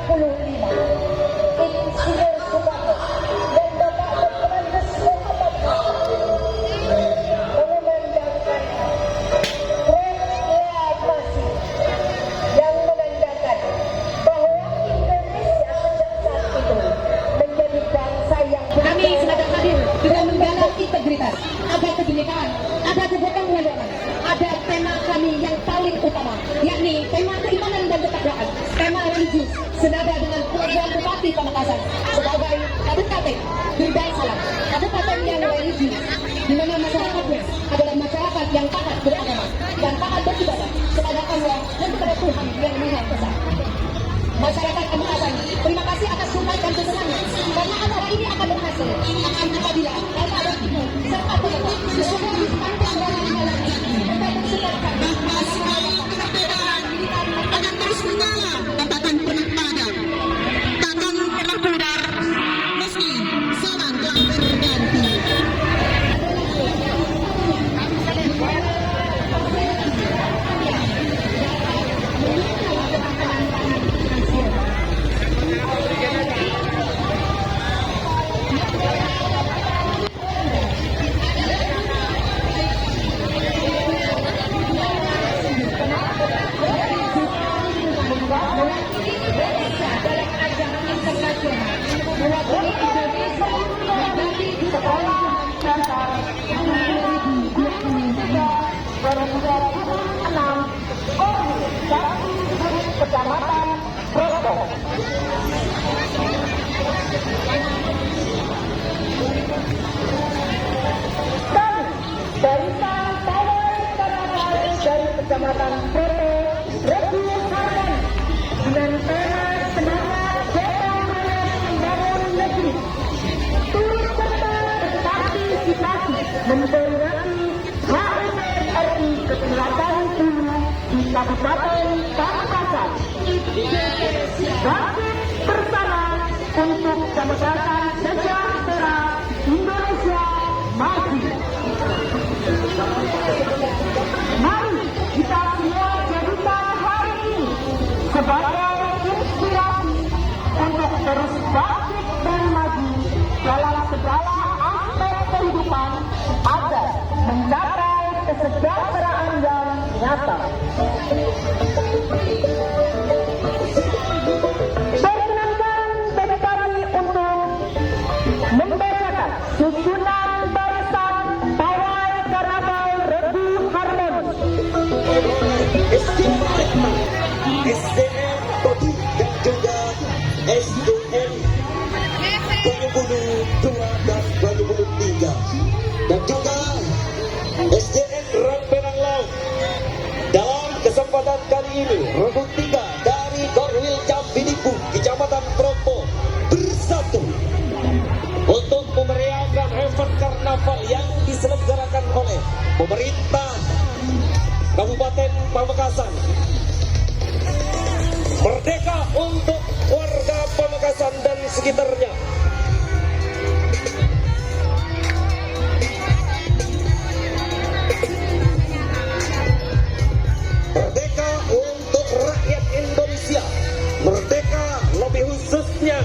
Insinyur Soekarno dan Bapak Dr. Andes Muhammad mengumandangkan proklamasi yang menandakan bahwa Indonesia sejak saat itu menjadi bangsa yang kami sengaja hadir dengan menggalang integritas, ada kebinekaan, ada kegotong royongan, ada tema kami yang paling utama, yakni tema keimanan dan ketakwaan, tema religius, senada dengan program Bupati Pamekasan sebagai kabupaten berbeda salam, kabupaten yang religius, di mana masyarakatnya adalah masyarakat yang taat beragama dan taat beribadah kepada Allah dan kepada Tuhan yang Maha Esa. Masyarakat Pamekasan, terima kasih atas sumber dan dukungannya, karena acara ini akan berhasil apabila Bapak dan Ibu serta pemerintah sesuai di sepanjang jalan tetap bersepakat akan terus menyala dan takkan pernah padam, takkan pernah pudar meski zaman telah berganti. Kecamatan Proto. Dan dari pawai karnaval dari Kecamatan Proto, Regu Harman dengan tema semangat gotong royong membangun negeri, turut serta berpartisipasi memperingati HUT RI ke-80 di Kabupaten Pamekasan. Bangkit bersama untuk Pamekasan sejahtera, Indonesia maju. Mari kita semua jadikan hari ini sebagai inspirasi untuk terus bangkit dan maju dalam segala aspek kehidupan agar mencapai kesejahteraan yang nyata. Perkenankan bagi kami untuk membacakan susunan barisan pawai karnaval Regu Harmon. SDM Todi dan juga SDM Banyubulu 2 dan Banyubulu 3 dan juga SDM Rambenang Laut. Dalam kesempatan kali ini Regu 3 dari Korwil Campiniku Kecamatan Propo bersatu untuk memeriahkan event karnaval yang diselenggarakan oleh pemerintah Kabupaten Pamekasan. Merdeka untuk warga Pamekasan dan sekitarnya. Merdeka untuk rakyat Indonesia. Merdeka lebih khususnya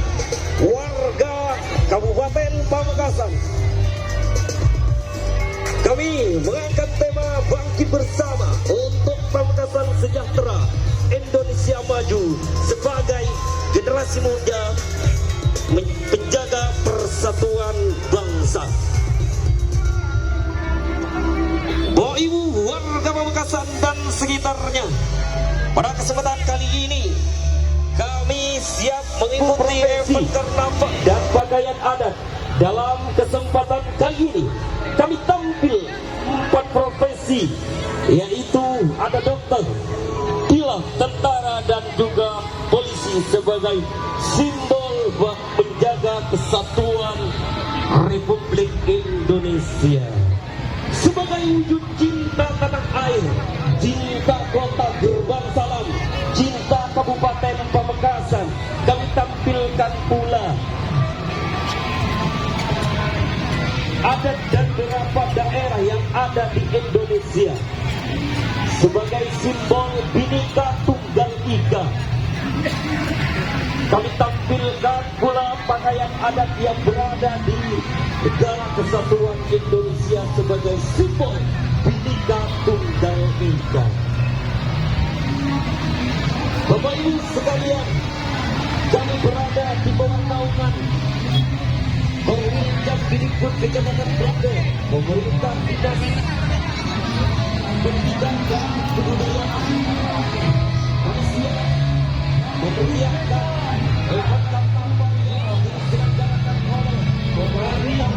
warga Kabupaten Pamekasan. Kami mengangkat tema bangkit bersama untuk Pamekasan sejahtera, Indonesia maju sebagai generasi muda menjaga persatuan bangsa. Bapak Ibu warga Pamekasan dan sekitarnya, pada kesempatan kali ini kami siap mengikuti event karnaval dan pakaian adat. Dalam kesempatan kali ini kami tampil 4 profesi, yaitu ada dokter, pilot, tentara dan juga polisi sebagai simbol menjaga kesatuan Republik Indonesia. Sebagai wujud cinta tanah air, cinta kota Gerbang Salam, cinta Kabupaten Pamekasan, kami tampilkan pula adat dan beberapa daerah yang ada di Indonesia sebagai simbol Bhinneka Tunggal Ika. Kami tampilkan pula pakaian adat yang berada di Negara Kesatuan Indonesia sebagai simbol Bhinneka Tunggal Ika. Bapak Ibu sekalian, kami berada di bawah naungan Pemerintah Bidikut Kecamatan Brande, Pemerintah Dinas Pendidikan dan Kebudayaan Malaysia memeriahkan Lewatan Tampang yang diselenggarakan oleh Pemerintah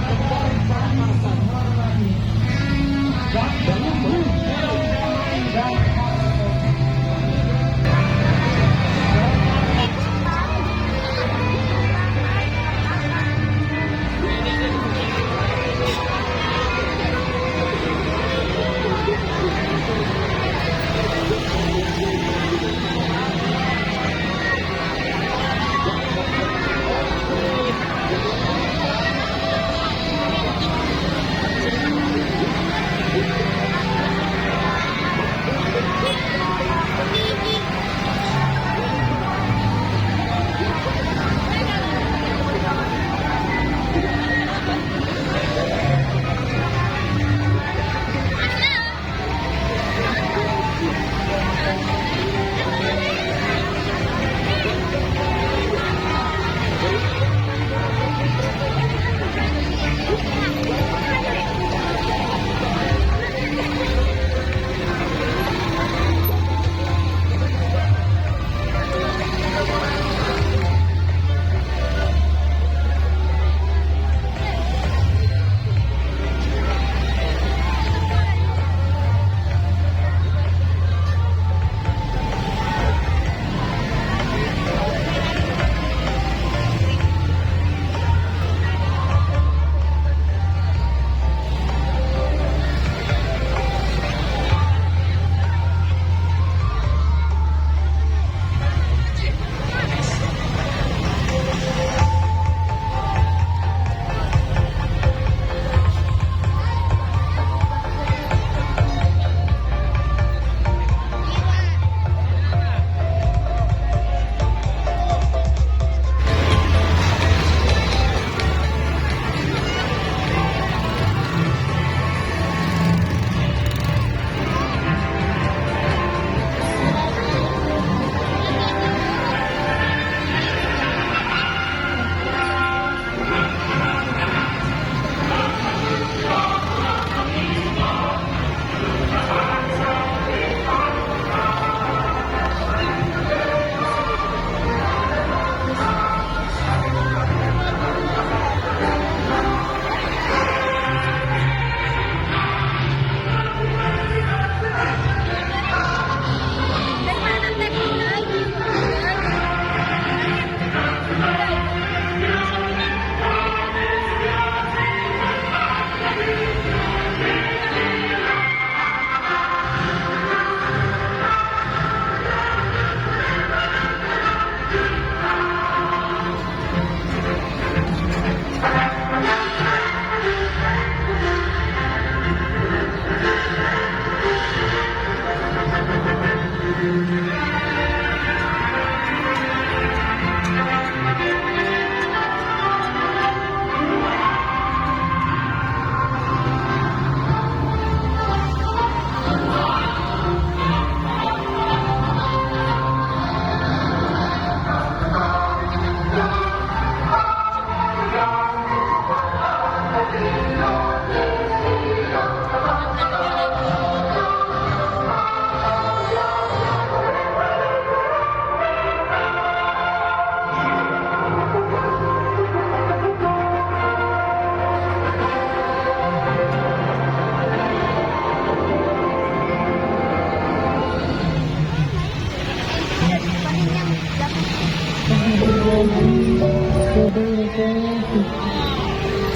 Pemerintahan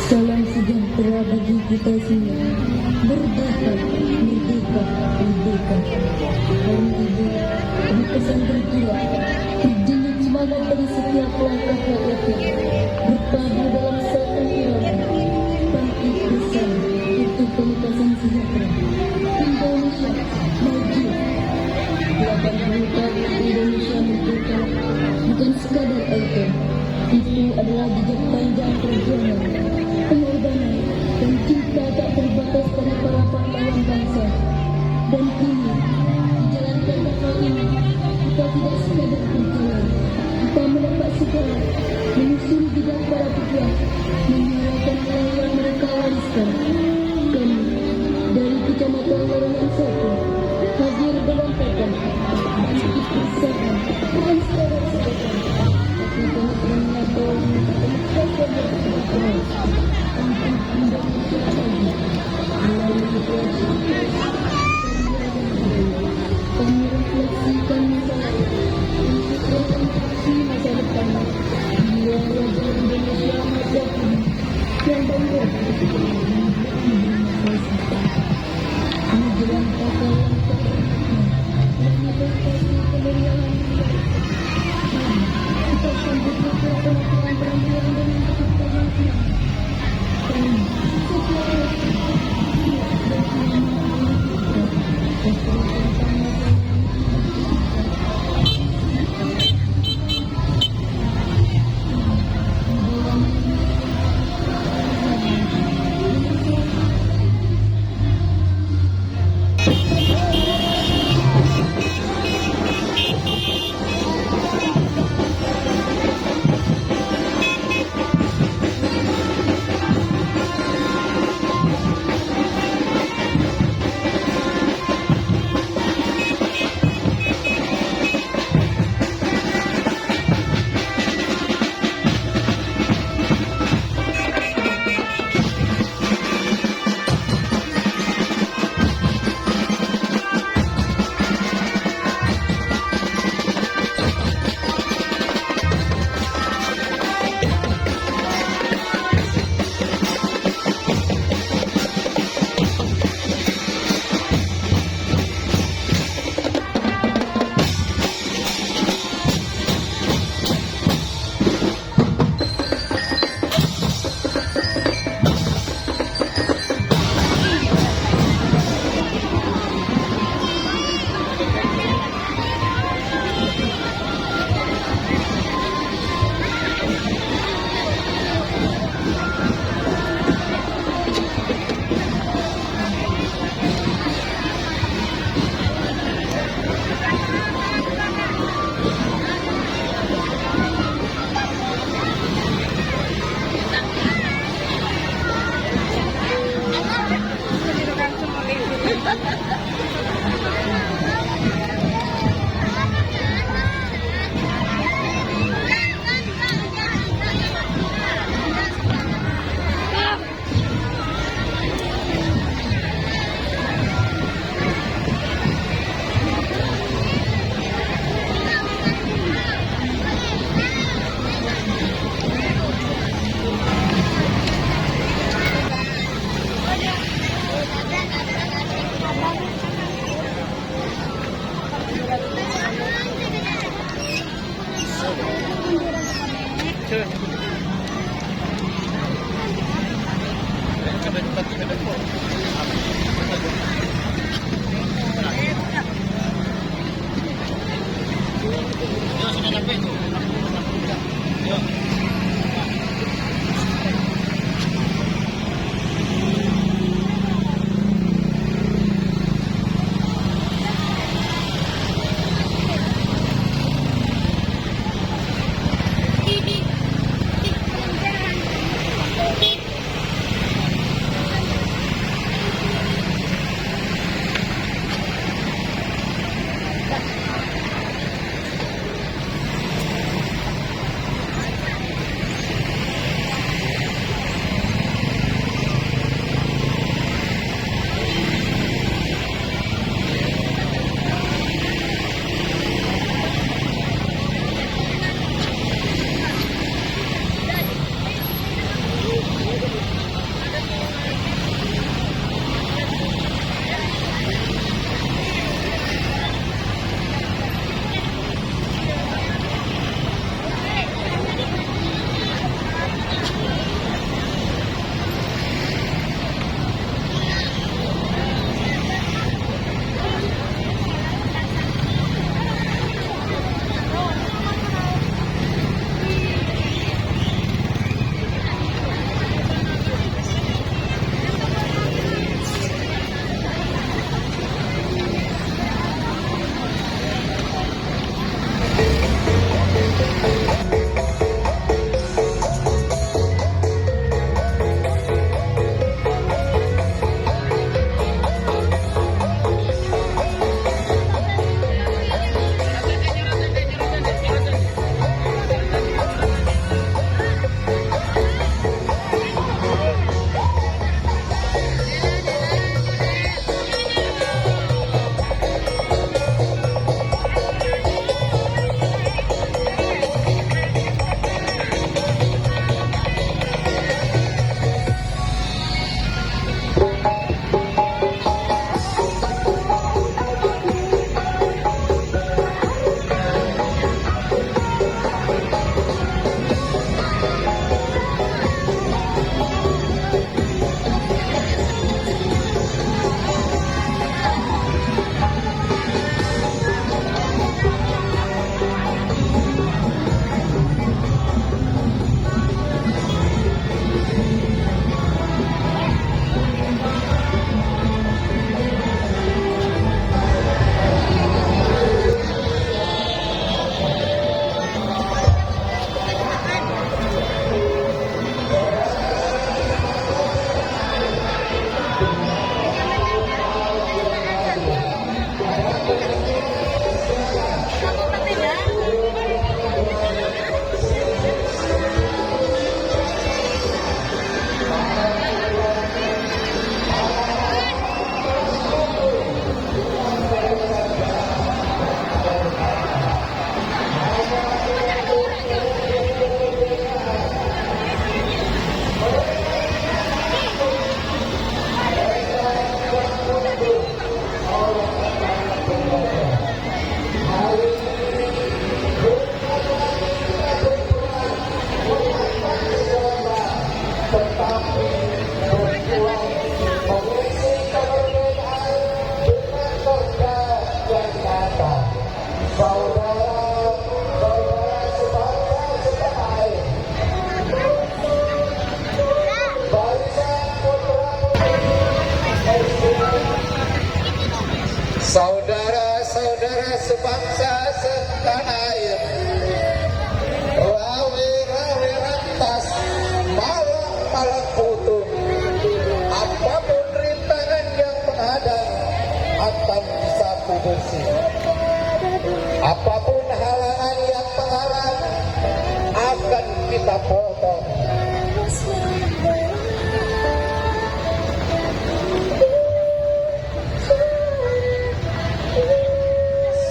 Salam sejahtera bagi kita semua. Merdeka, merdeka, merdeka. Hari ini kami pesan berjuang terjunjung semangat pada setiap langkah rakyat, bertabuh dalam satu irama, bangkit bersama untuk pelepasan sejahtera. Indonesia maju. 80 tahun Indonesia merdeka bukan sekadar auto. Itu adalah jejak panjang perjuangan, pengorbanan, dan cinta tak terbatas pada para pahlawan bangsa. Dan kini, di jalan kapal ini, kita tidak sekadar berjalan. Kita mendapat segala, menyusuri bidang para pejuang, menyuarakan nilai yang mereka wariskan. Kami, dari Kecamatan Larangan Satu, hadir dalam pekan, sedikit bersama, bukan sekadar sebagian. Tapi banyak menyapa mengucapkan berterima untuk Indonesia lagi. Melalui kami refleksikan masalah untuk berkontribusi masa depan bila wajah Indonesia masa kini yang bangga menjelang kapal yang terhormatnya dan manifestasi kemeriahan kita sambut laporan perempuan dan ketukangan kami setelah Saudara-saudara sebangsa setanah air, rawe-rawe rantas, malang-malang putung, apapun rintangan yang menghadang akan disapu bersih. Apapun halangan yang menghalang akan kita potong.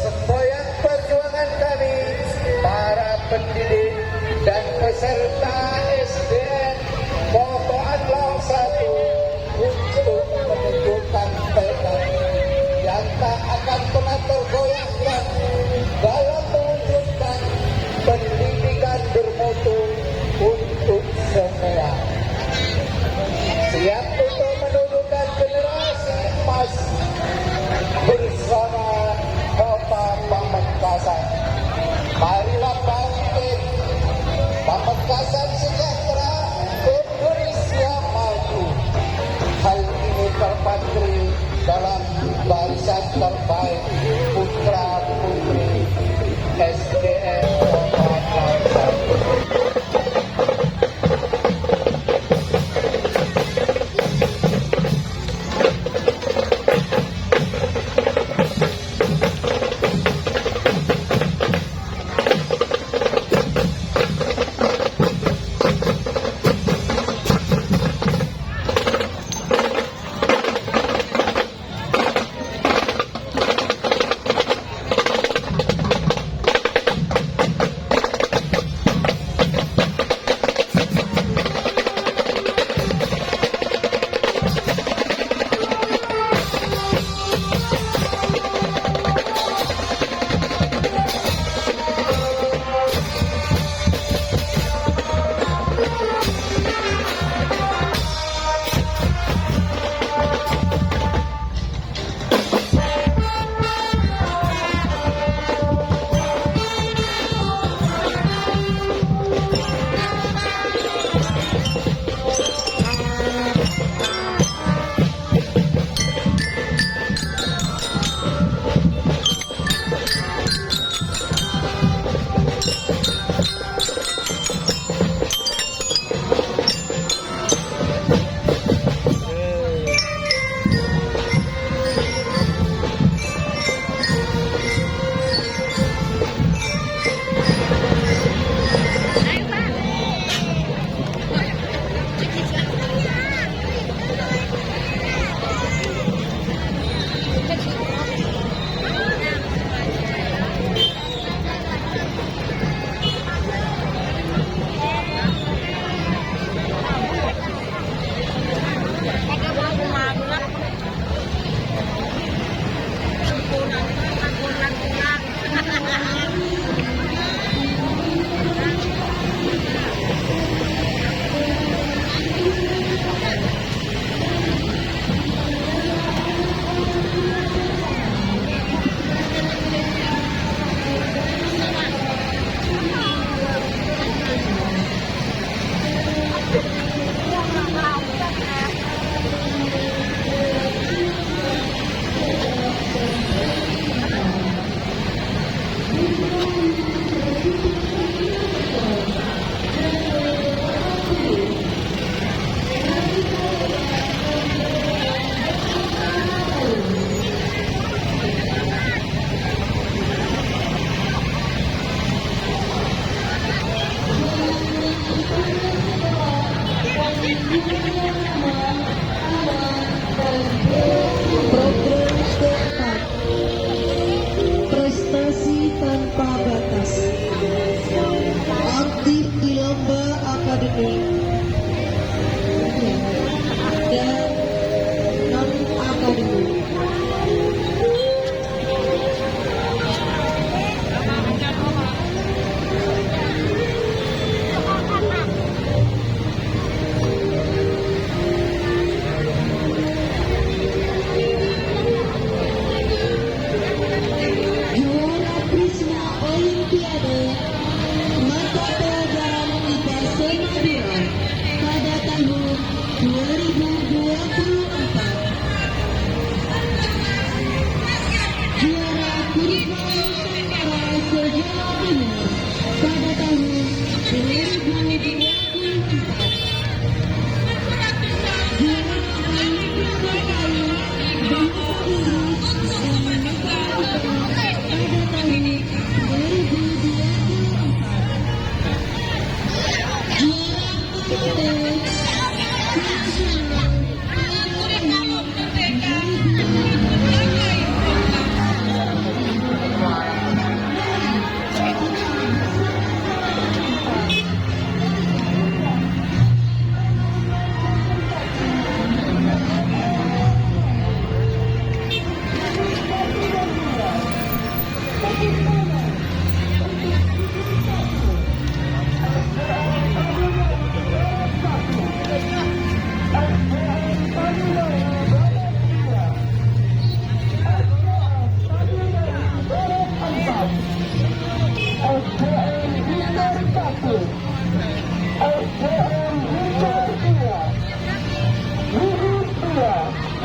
Semboyan perjuangan kami, para pendidik dan peserta SDN Motoanlau 1 untuk menunjukkan tekad yang tak akan pernah tergoyahkan dalam mewujudkan pendidikan bermutu untuk semua. Siap untuk menunjukkan generasi emas bersama Kota Pamekasan. Marilah bangkit, Pamekasan sejahtera, Indonesia maju. Hal ini terpatri dalam barisan terbaik putra putri SDN Motoanlau 1.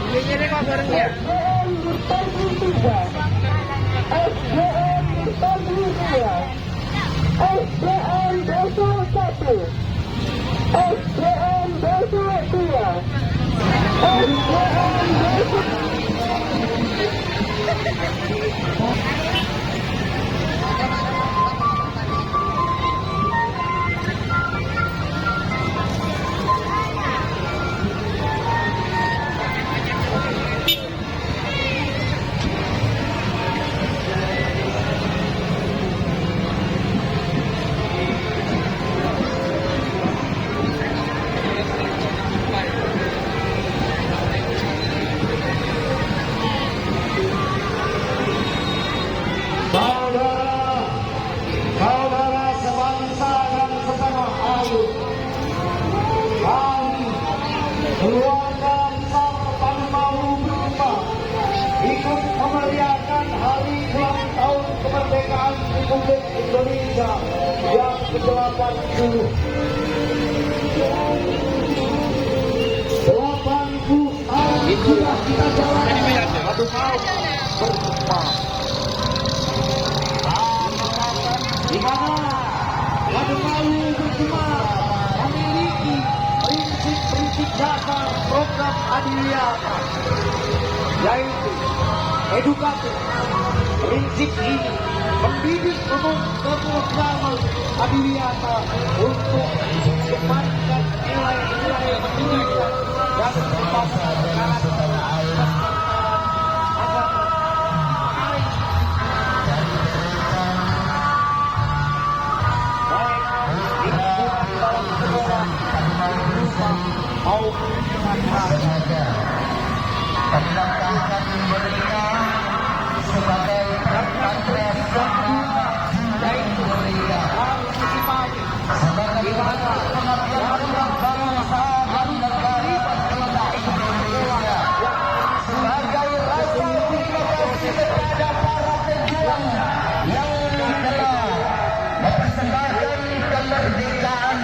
SDM dibagi 3, SDM dibagi 2, SDM Desa 1, SDM Desa 2, SDM Desa Saudara sebangsa dan setanah air, kami keluarga besar Tanmahu Berlima ikut memeriahkan hari ulang tahun kemerdekaan Republik Indonesia yang ke-80. 80 tahun sudah kita jalani. Satu tahun bersama. Di mana Tanmahu Berlima memiliki prinsip-prinsip dasar program Adiwiyata, yaitu edukatif. Prinsip ini mendidik keberagaman Adiwiyata untuk mengembangkan nilai-nilai pendidikan dan pembangunan karakter agama. Yang telah mempersembahkan kemerdekaan